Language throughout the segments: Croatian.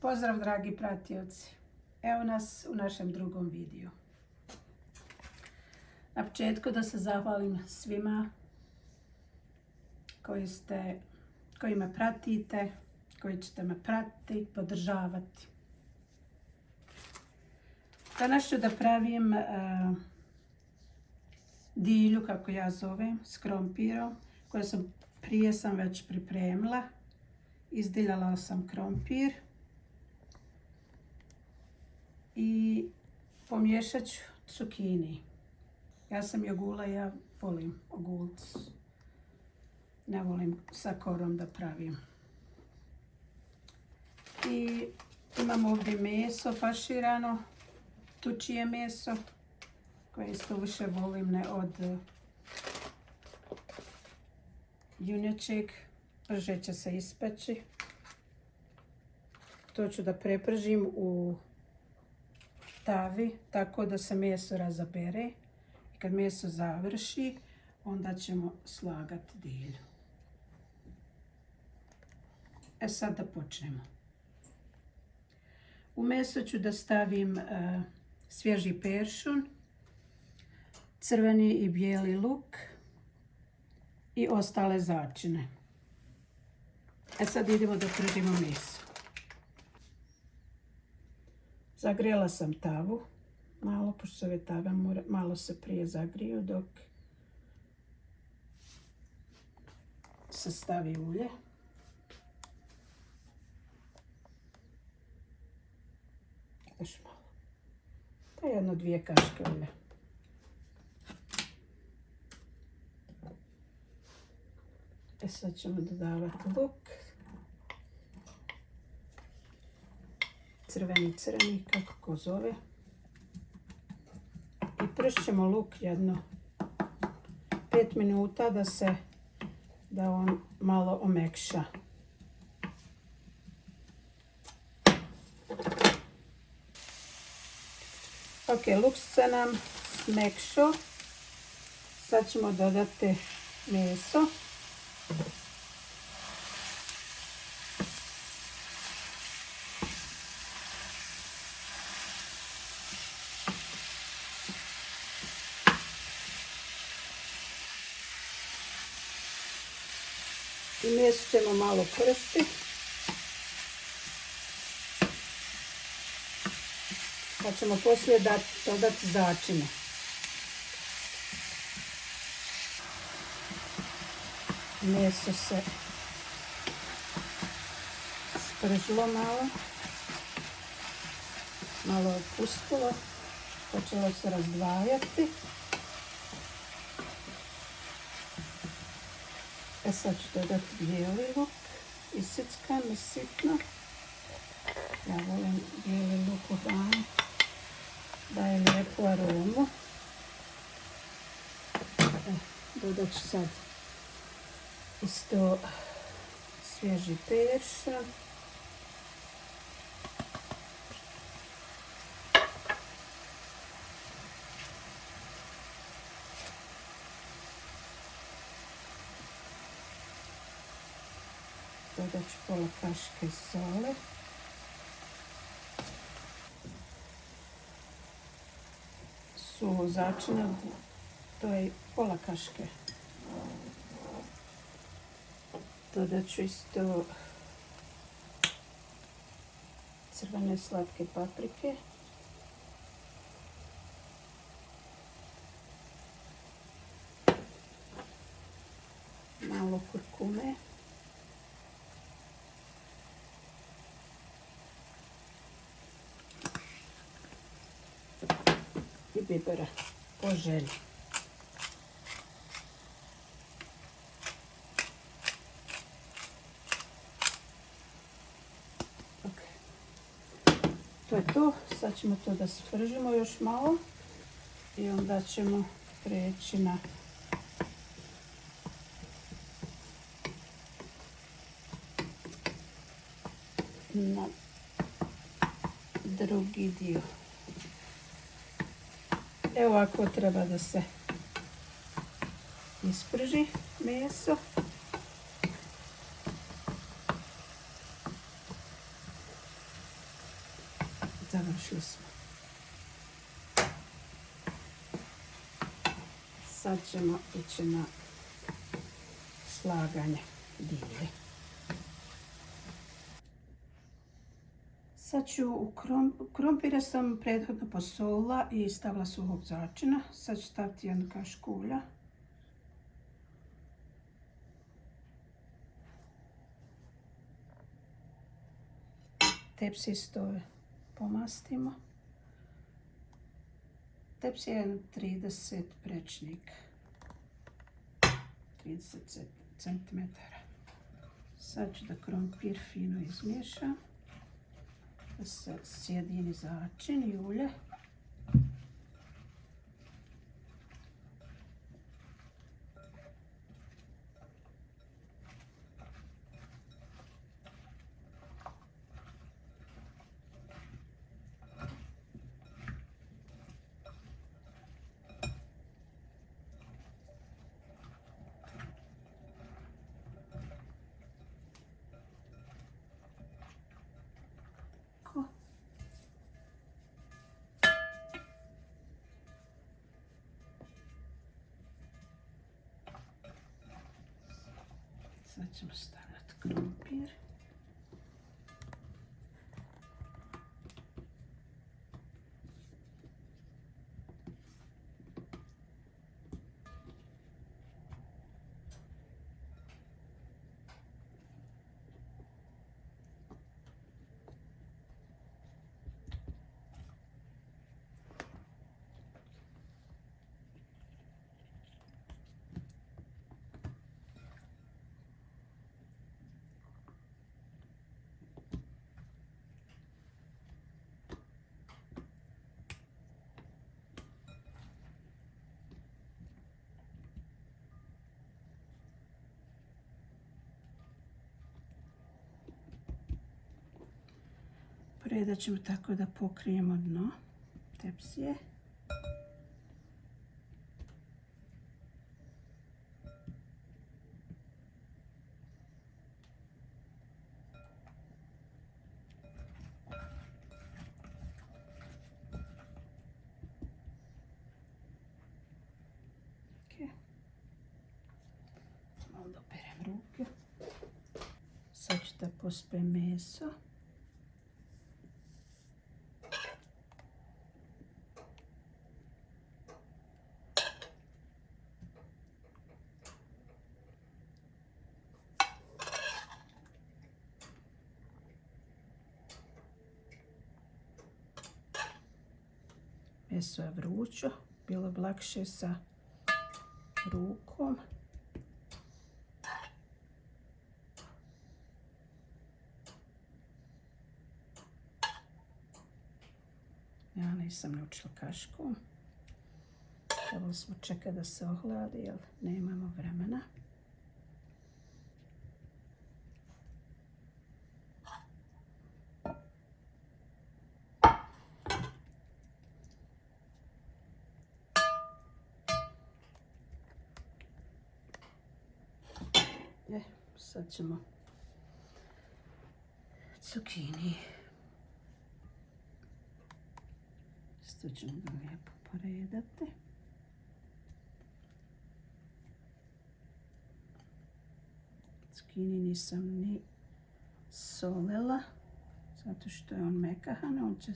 Pozdrav dragi pratioci, evo nas u našem drugom videu. Na početku da se zahvalim svima koji me pratite, koji ćete me pratiti, podržavati. Danas ću da pravim dilju, kako ja zovem, s krompirom, koju prije sam već pripremila. Izdiljala sam krompir i pomiješat ću cukini. Ja sam jogula, ja volim ogulc. Ne volim sa korom da pravim. I imam ovdje meso faširano, tučije meso, koje isto više volim ne od junećeg. Brže će se ispeći. To ću da prepržim u tavi tako da se meso razabere. I kad meso završi, onda ćemo slagati dilju. Sad da počnemo. U meso ću da stavim svježi peršun, crveni i bijeli luk i ostale začine. Sad idemo da pržimo meso. Zagrijala sam tavu malo, pošto ove tave malo se prije zagriju dok se stavi ulje. Još malo. Pa 1-2 kašike ulja. Sad ćemo dodavati luk. Crveni, kako ko zove. I pršćemo luk jedno 5 minuta da on malo omekša. Ok, luk se nam smekšao. Sad ćemo dodati meso. I meso ćemo malo prsti. Pa ćemo poslije dodati začine. Meso se spržilo malo opustilo, počelo se razdvajati. Sad ću dodati bijeli luk, isickan i sitno. Ja volim bijeli luk u hrani, daje lijepu aromu. Dodat ću sad isto svježi peršun. Dodat ću pola kašike soli. Suvo začina, to je pola kašike. Dodat ću isto crvene slatke paprike. Malo kurkume. I bibera po želji. To je to. Sad ćemo to da spržimo još malo i onda ćemo preći na drugi dio. Evo ovako treba da se isprži meso. Završili smo. Sad ćemo ići na slaganje dili. Sad ću krompire sam prethodno posolila i stavila suhog začina. Sad ću staviti jednu kašku ulja. Tepsi isto pomastimo. Tepsi je 30 prečnik. 30 cm. Sad ću da krompir fino izmiješam. Da se sjedini začin i ulje. Sad ćemo stavljati krompir. Predat ćemo tako da pokrijemo dno tepsije. Malo da operem ruke. Sad ću da pospem meso. Meso je vrućo, bilo bi lakše sa rukom. Ja nisam naučila kaškom. Trebali smo čekati da se ohladi jer nemamo vremena. Sad ćemo cukini. Isto ćemo ga lijepo poredati. Cukini nisam ni solila, zato što je on mekahan, on će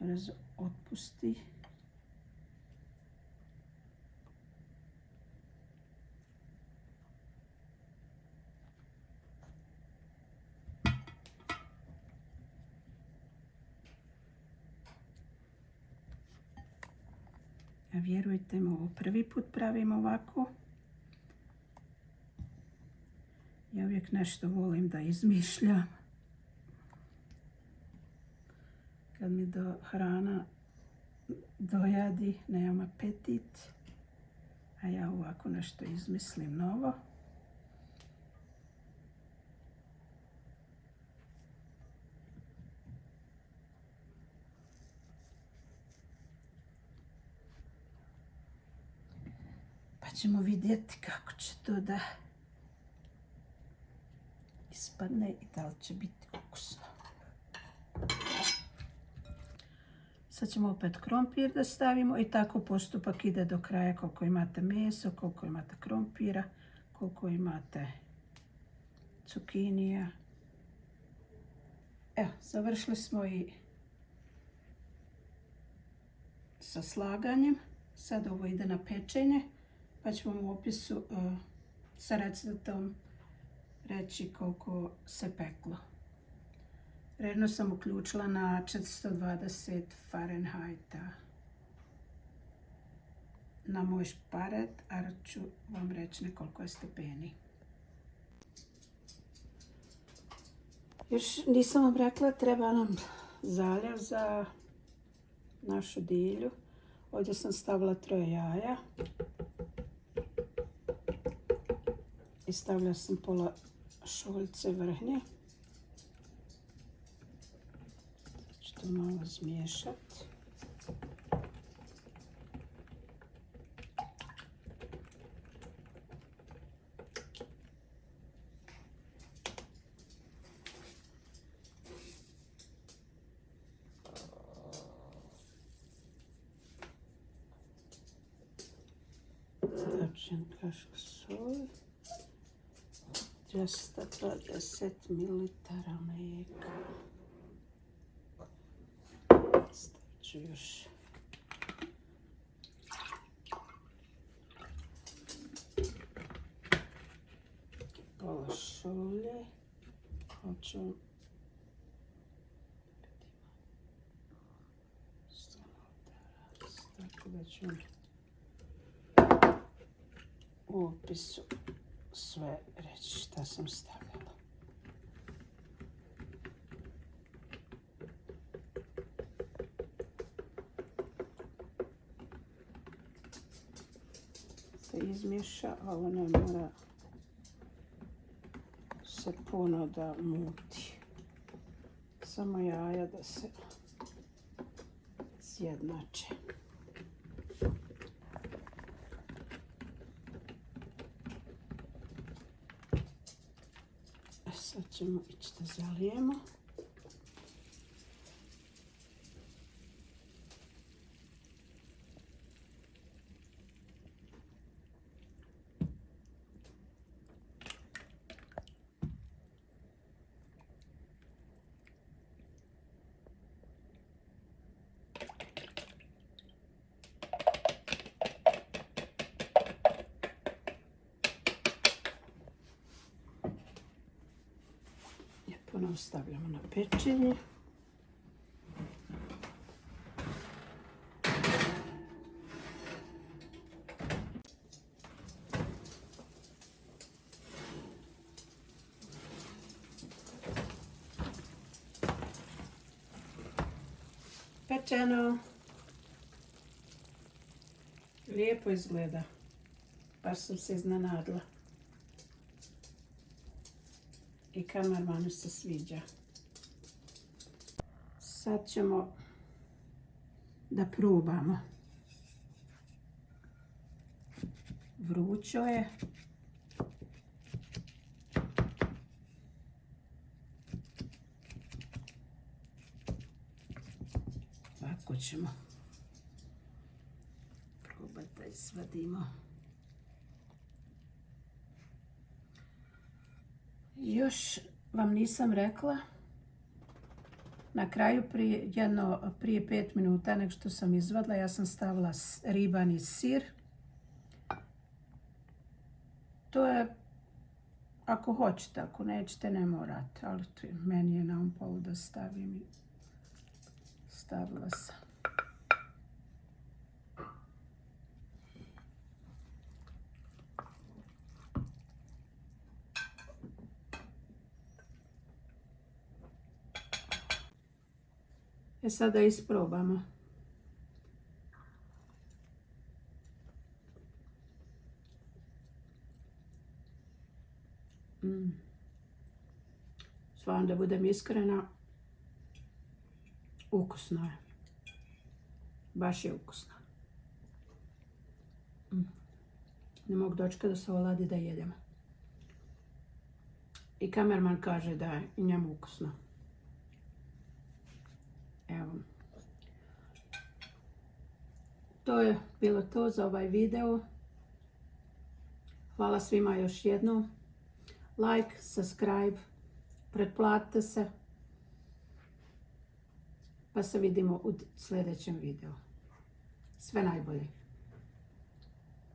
brzo otpusti. A vjerujte mi, ovo prvi put pravim ovako. Ja uvijek nešto volim da izmišljam. Kad mi hrana dojadi, nemam apetit. A ja ovako nešto izmislim novo. Pa ćemo vidjeti kako će to da ispadne i da li će biti ukusno. Sad ćemo opet krompir da stavimo i tako postupak ide do kraja koliko imate meso, koliko imate krompira, koliko imate cukinija. Evo, završili smo i sa slaganjem. Sad ovo ide na pečenje, pa ću vam u opisu sa receptom reći koliko se peklo. Redno sam uključila na 420 Fahrenheita na moj šparet, a ću vam reći nekoliko je stepeni. Još nisam vam rekla, treba nam zaljev za našu dilju. Ovdje sam stavila 3 jaja i stavila sam pola šoljice vrhnje. Ću to malo zmiješati. Stavljam kašku soli, 220 ml mlijeka. Stavit ću još pola šolje. Hoću tako da ću u opisu sve reći šta sam stavila. Se izmiješa, a ovo ne mora se puno da muti. Samo jaja da se izjednače. Sad ćemo ići da zalijemo. Ponovno stavljamo na pečenje. Pečeno. Lijepo izgleda. Baš sam se iznenadila. I kamermanu se sviđa. Sad ćemo da probamo. Vrućo je. Ovako ćemo probati da izvadimo. Još vam nisam rekla, na kraju prije 5 minuta nego što sam izvadila, ja sam stavila ribani sir. To je, ako hoćete, ako nećete, ne morate, ali meni je na polu da stavim i stavila sam. Sada isprobamo. Stvarno da budem iskrena, ukusno je. Baš je ukusno. Ne mogu dočekati da se oladi da jedem. I kamerman kaže da je i njemu ukusno. Evo. To je bilo to za ovaj video. Hvala svima još jednom. Like, subscribe, pretplatite se. Pa se vidimo u sljedećem videu. Sve najbolje.